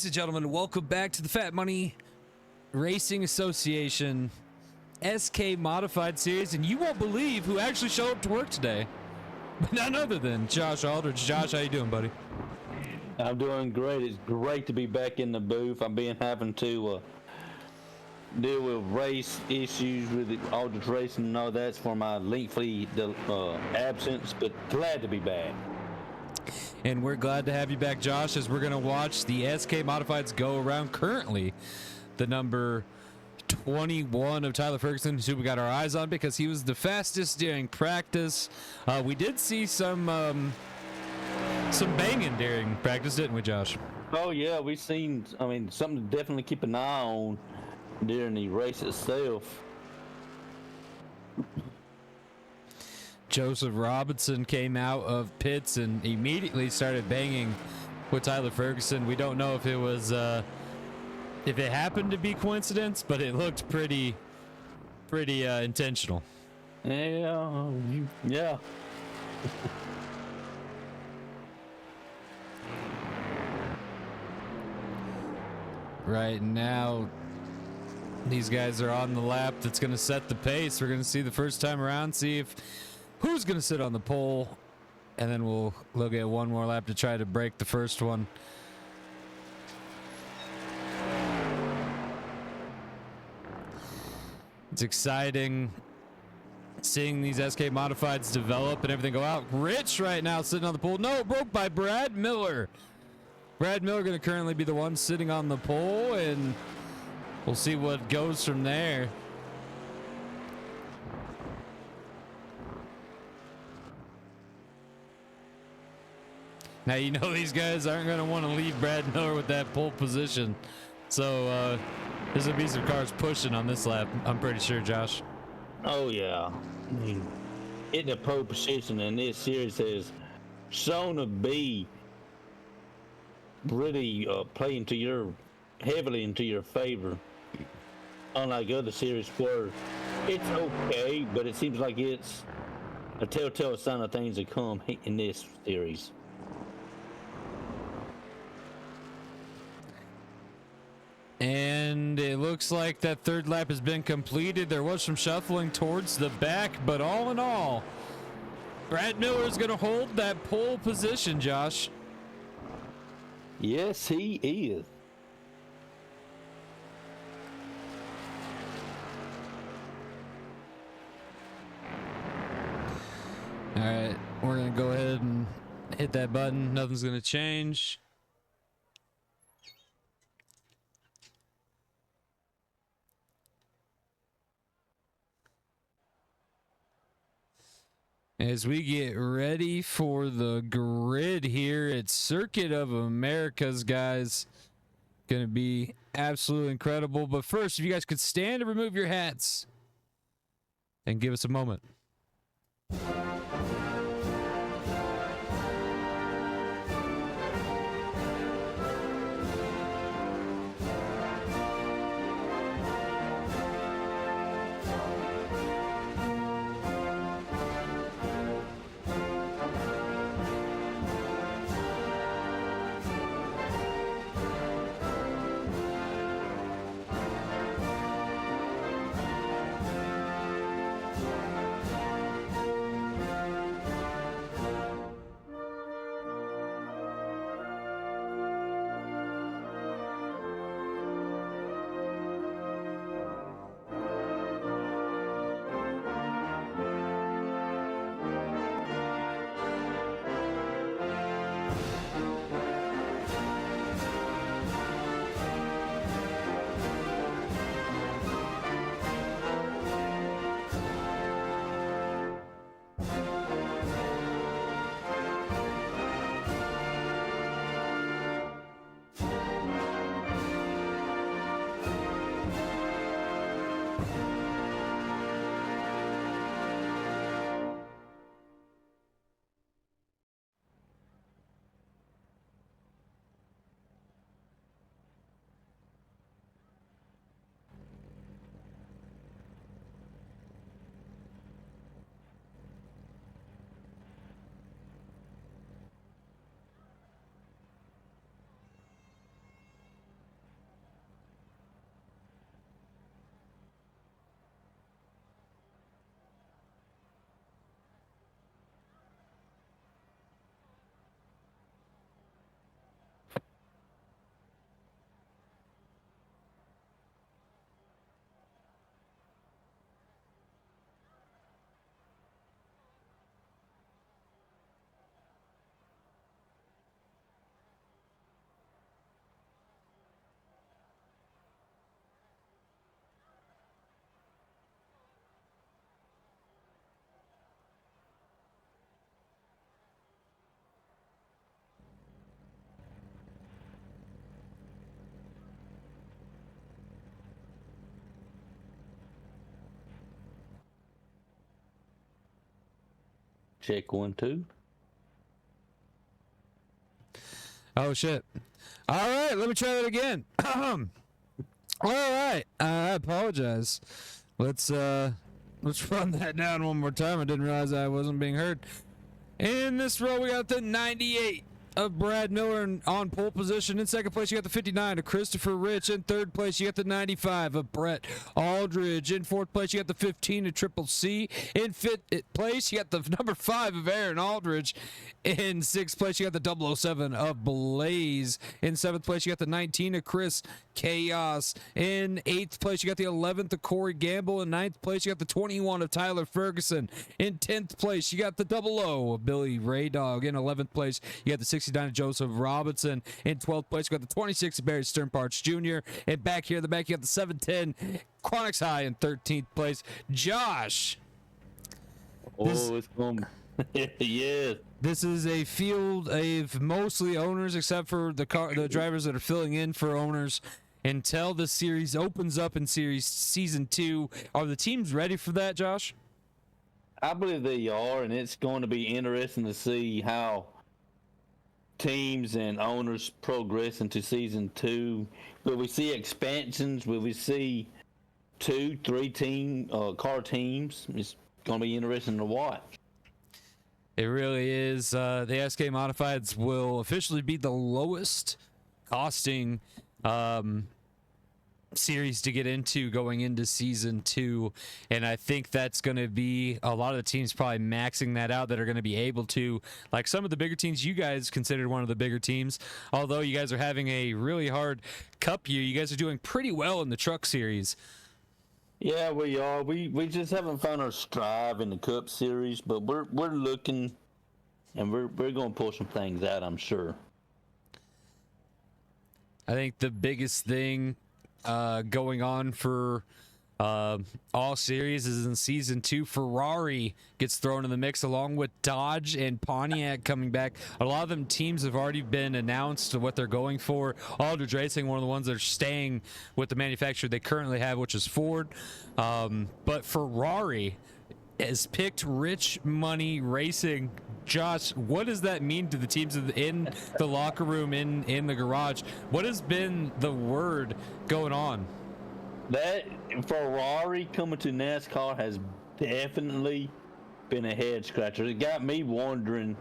and gentlemen, welcome back to the Fat Money Racing Association SK Modified Series, and you won't believe who actually showed up to work today. None other than Josh Aldridge. Josh, how you doing, buddy? I'm doing great. It's great to be back in the booth. I've been having to deal with race issues with Aldridge Racing and all that's for my lengthy absence, but glad to be back. And we're glad to have you back, Josh, as we're going to watch the SK Modifieds go around. Currently, the number 21 of Tyler Ferguson, who we got our eyes on because he was the fastest during practice. We did see some banging during practice, didn't we, Josh? Oh yeah, we've seen. I mean, something to definitely keep an eye on during the race itself. Joseph Robinson came out of pits and immediately started banging with Tyler Ferguson. We don't know if it was if it happened to be coincidence, but it looked pretty intentional. Yeah. Right now, these guys are on the lap that's going to set the pace. We're going to see the first time around, see if who's going to sit on the pole, and then we'll look at one more lap to try to break the first one. It's exciting seeing these SK Modifieds develop and everything go out. Rich right now sitting on the pole. No, broke by Brad Miller. Brad Miller going to currently be the one sitting on the pole, and we'll see what goes from there. Now, you know these guys aren't going to want to leave Brad Miller with that pole position. So, there's going to be some cars pushing on this lap, I'm pretty sure, Josh. Oh, yeah. I mean, hitting a pole position in this series has shown to be really playing heavily into your favor. Unlike other series where it's okay, but it seems like it's a telltale sign of things to come in this series. And it looks like that third lap has been completed. There was some shuffling towards the back, but all in all, Brad Miller is going to hold that pole position, Josh. Yes, he is. All right, we're going to go ahead and hit that button. Nothing's going to change. As we get ready for the grid here at Circuit of Americas, guys, going to be absolutely incredible. But first, if you guys could stand and remove your hats and give us a moment. Check 1, 2. Oh shit. All right, let me try that again. All right, I apologize. Let's run that down one more time. I didn't realize I wasn't being heard. In this row, we got the 98 of Brad Miller on pole position. In second place, you got the 59 of Christopher Rich. In third place, you got the 95 of Brett Aldridge. In fourth place, you got the 15 of Triple C. In fifth place, you got the number 5 of Aaron Aldridge. In sixth place, you got the 007 of Blaze. In seventh place, you got the 19 of Chris Chaos. In eighth place, you got the 11th of Corey Gamble. In ninth place, you got the 21 of Tyler Ferguson. In 10th place, you got the 00 of Billy Raydog. In 11th place, you got the 69 of Joseph Robinson. In 12th place, you got the 26 of Barry Sternparts Jr. And back here in the back, you got the 710 Chronics High. In 13th place, Josh. It's going. Yes. This is a field of mostly owners, except for the drivers that are filling in for owners until the series opens up in season 2. Are the teams ready for that, Josh? I believe they are, and it's going to be interesting to see how teams and owners progress into season 2. Will we see expansions? Will we see 2, 3 car teams? It's going to be interesting to watch. It really is. The SK Modifieds will officially be the lowest costing series to get into going into season 2, and I think that's going to be a lot of the teams probably maxing that out that are going to be able to, like some of the bigger teams. You guys considered one of the bigger teams, although you guys are having a really hard cup year. You guys are doing pretty well in the truck series. Yeah, we are. We just haven't found our stride in the Cup Series, but we're looking, and we're going to pull some things out, I'm sure. I think the biggest thing going on for all series is in season 2, Ferrari gets thrown in the mix along with Dodge and Pontiac coming back. A lot of them teams have already been announced what they're going for. Aldridge Racing, one of the ones that are staying with the manufacturer they currently have, which is Ford. But Ferrari has picked Rich Money Racing. Josh, what does that mean to the teams in the locker room, in the garage? What has been the word going on? That Ferrari coming to NASCAR has definitely been a head scratcher. It got me wondering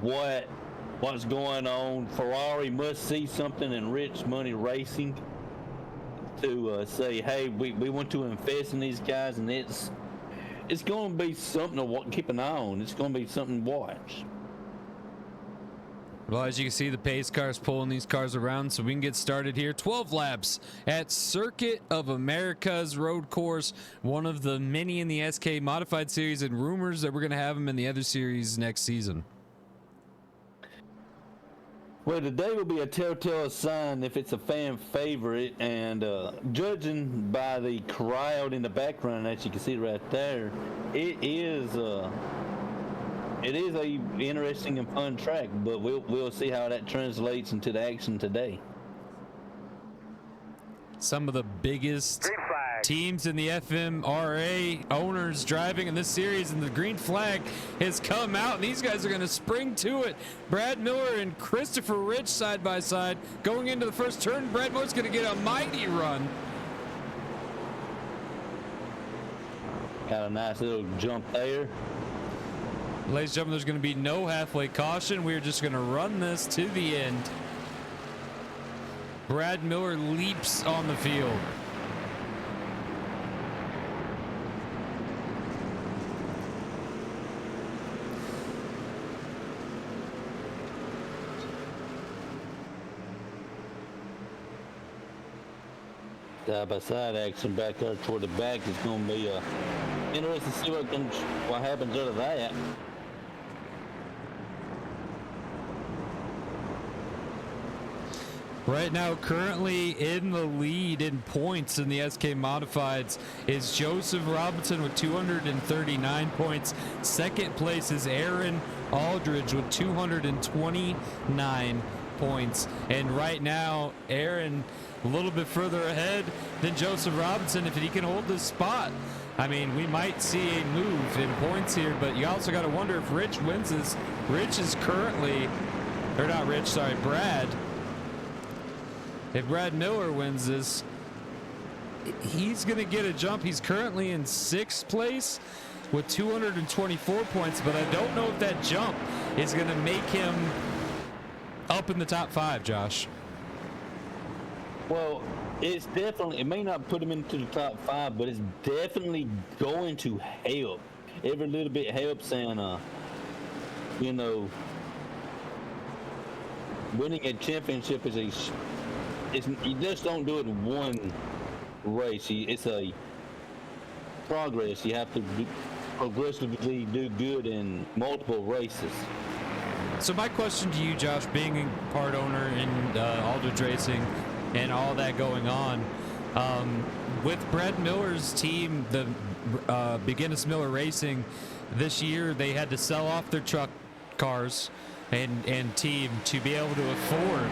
what's going on. Ferrari must see something in Rich Money Racing to say, hey, we want to invest in these guys, and it's going to be something to keep an eye on. It's going to be something to watch. Well, as you can see, the pace cars pulling these cars around, so we can get started here. 12 laps at Circuit of America's road course, one of the many in the SK Modified Series, and rumors that we're going to have them in the other series next season. Well, today will be a telltale sign if it's a fan favorite, and judging by the crowd in the background, as you can see right there, it is a interesting and fun track, but we'll see how that translates into the action today. Some of the biggest teams in the FMRA owners driving in this series, and the green flag has come out, and these guys are going to spring to it. Brad Miller and Christopher Rich side by side going into the first turn. Brad Miller's going to get a mighty run. Got a nice little jump there. Ladies and gentlemen, there's going to be no halfway caution. We're just going to run this to the end. Brad Miller leaps on the field. Side-by-side action back there toward the back is going to be interesting to see what happens out of that. Right now, currently in the lead in points in the SK Modifieds is Joseph Robinson with 239 points. Second place is Aaron Aldridge with 229 points. And right now, Aaron a little bit further ahead than Joseph Robinson. If he can hold this spot, I mean, we might see a move in points here, but you also got to wonder if Rich wins this. Rich is currently, or not Rich, sorry, Brad. If Brad Miller wins this, he's going to get a jump. He's currently in 6th place with 224 points, but I don't know if that jump is going to make him up in the top 5, Josh. Well, it's definitely, it may not put him into the top 5, but it's definitely going to help. Every little bit helps, and you know, winning a championship is you just don't do it in one race. It's a progress. You have to progressively do good in multiple races. So my question to you, Josh, being a part owner in Aldridge Racing and all that going on, with Brad Miller's team, the Beginnis Miller Racing, this year they had to sell off their truck cars and team to be able to afford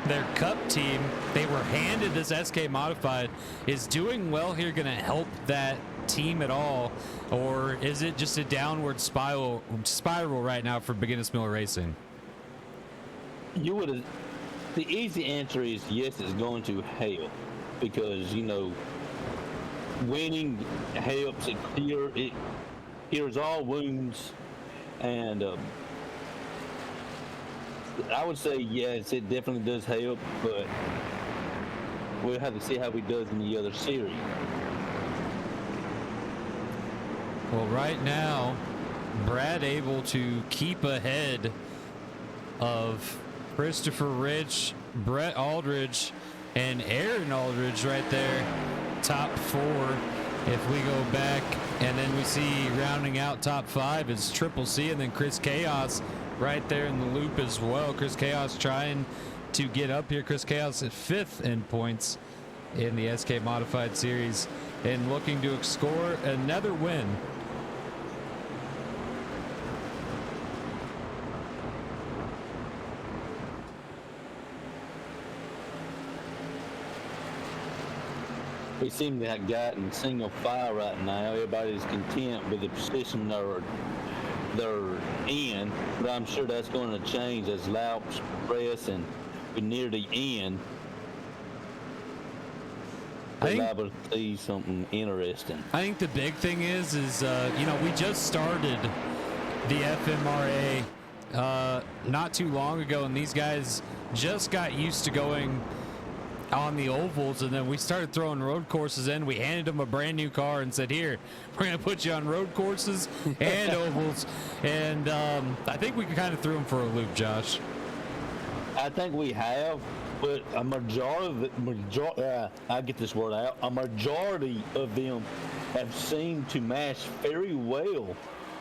their cup team. They were handed this SK Modified. Is doing well here going to help that team at all, or is it just a downward spiral right now for Beginnis Miller Racing? The easy answer is yes, it's going to help, because, you know, winning helps. It cures all wounds, and I would say yes, it definitely does help, but we'll have to see how he does in the other series. Well, right now, Brad able to keep ahead of Christopher Rich, Brett Aldridge, and Aaron Aldridge right there, top 4. If we go back, and then we see rounding out top 5 is Triple C, and then Chris Chaos right there in the loop as well. Chris Chaos trying to get up here. Chris Chaos at 5th in points in the SK Modified Series and looking to score another win. We seem to have gotten single file right now. Everybody's content with the position they're in, but I'm sure that's going to change as laps progress and we're near the end. We're liable to see something interesting. I think the big thing is you know, we just started the FMRA not too long ago, and these guys just got used to going on the ovals, and then we started throwing road courses in. We handed them a brand new car and said, here, we're going to put you on road courses and ovals, and I think we kind of threw them for a loop, Josh. I think we have, but a majority I get this word out, a majority of them have seemed to match very well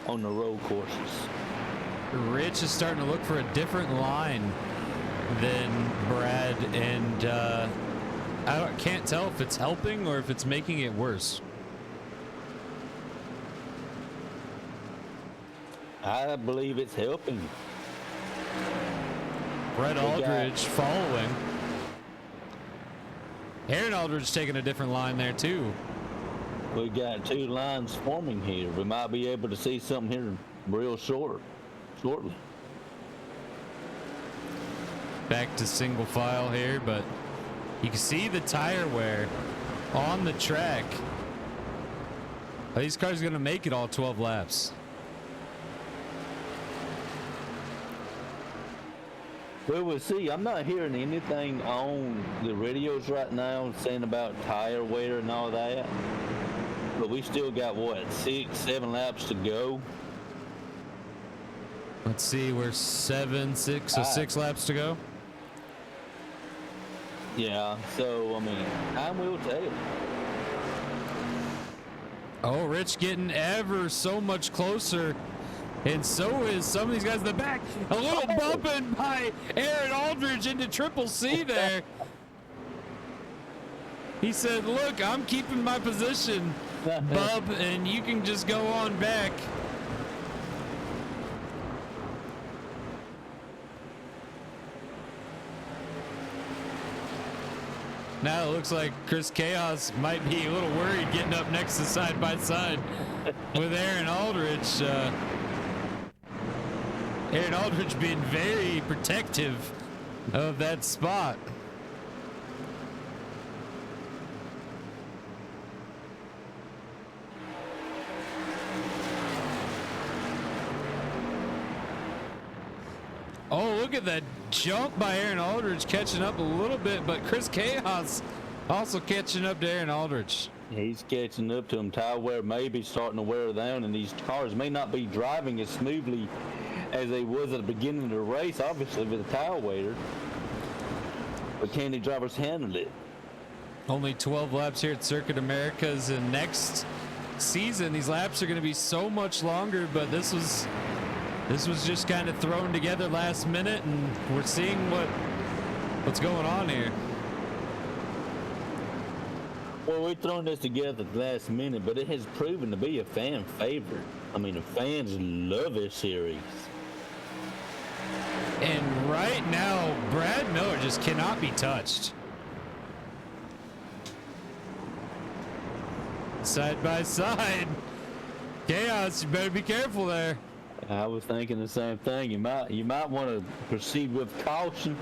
on the road courses. Rich is starting to look for a different line than Brad, and I can't tell if it's helping or if it's making it worse. I believe it's helping. Brett Aldridge following. Aaron Aldridge taking a different line there too. We got 2 lines forming here. We might be able to see something here real shortly. Back to single file here, but you can see the tire wear on the track. Are these cars going to make it all 12 laps? We will see. I'm not hearing anything on the radios right now saying about tire wear and all that. But we still got, what, 6-7 laps to go? Let's see, we're 6 laps to go. Yeah, so, I mean, time will tell. Oh, Rich getting ever so much closer. And so is some of these guys in the back. A little bumping by Aaron Aldridge into Triple C there. He said, look, I'm keeping my position, bub, and you can just go on back. Now it looks like Chris Chaos might be a little worried getting up next to side by side with Aaron Aldridge. Aaron Aldridge being very protective of that spot. Oh, look at that jump by Aaron Aldridge, catching up a little bit, but Chris Chaos also catching up to Aaron Aldridge. He's catching up to him. Tire wear may be starting to wear down, and these cars may not be driving as smoothly as they was at the beginning of the race, obviously, with the tire wear. But can the drivers handle it? Only 12 laps here at Circuit Americas, and next season, these laps are going to be so much longer, but this was just kind of thrown together last minute, and we're seeing what's going on here. Well, we're throwing this together last minute, but it has proven to be a fan favorite. I mean, the fans love this series. And right now, Brad Miller just cannot be touched. Side by side. Chaos, you better be careful there. I was thinking the same thing. You might want to proceed with caution.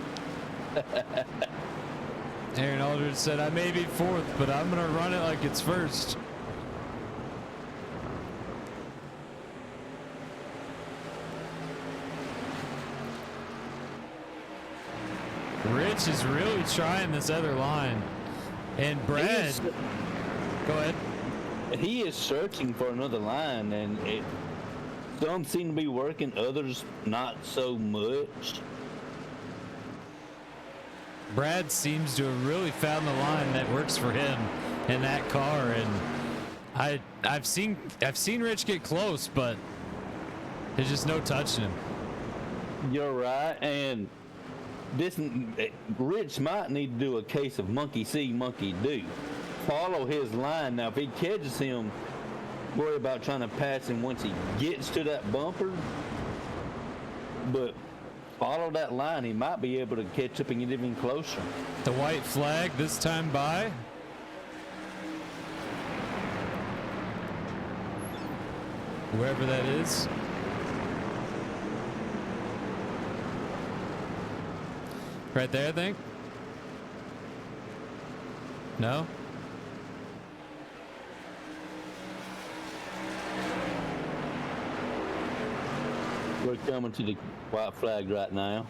Aaron Aldridge said, I may be fourth, but I'm going to run it like it's first. Rich is really trying this other line. And Brad, go ahead. He is searching for another line, and some seem to be working, others not so much. Brad seems to have really found the line that works for him in that car, and I've seen Rich get close, but there's just no touching him. You're right, and Rich might need to do a case of monkey see, monkey do. Follow his line. Now, if he catches him, worry about trying to pass him once he gets to that bumper, but follow that line. He might be able to catch up and get even closer. The white flag this time by. Whoever that is. Right there, I think. No? We're coming to the white flag right now.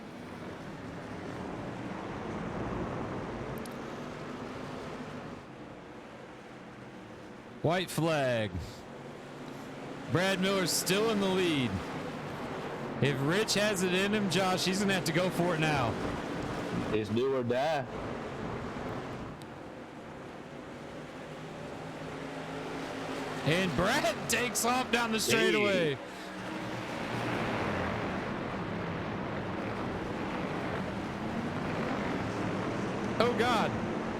White flag. Brad Miller's still in the lead. If Rich has it in him, Josh, he's going to have to go for it now. It's do or die. And Brad takes off down the straightaway. Oh, God.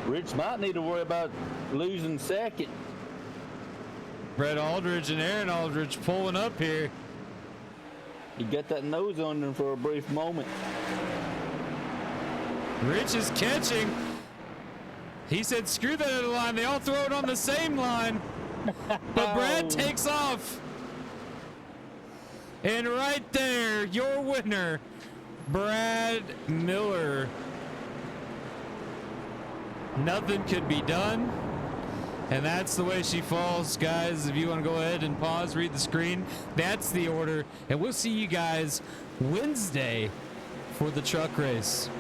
Rich might need to worry about losing second. Brett Aldridge and Aaron Aldridge pulling up here. He got that nose on them for a brief moment. Rich is catching. He said, screw that other line. They all throw it on the same line. But Brad takes off. And right there, your winner, Brad Miller. Nothing could be done. And that's the way she falls, guys. If you want to go ahead and pause, read the screen, that's the order. And we'll see you guys Wednesday for the truck race.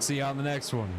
See you on the next one.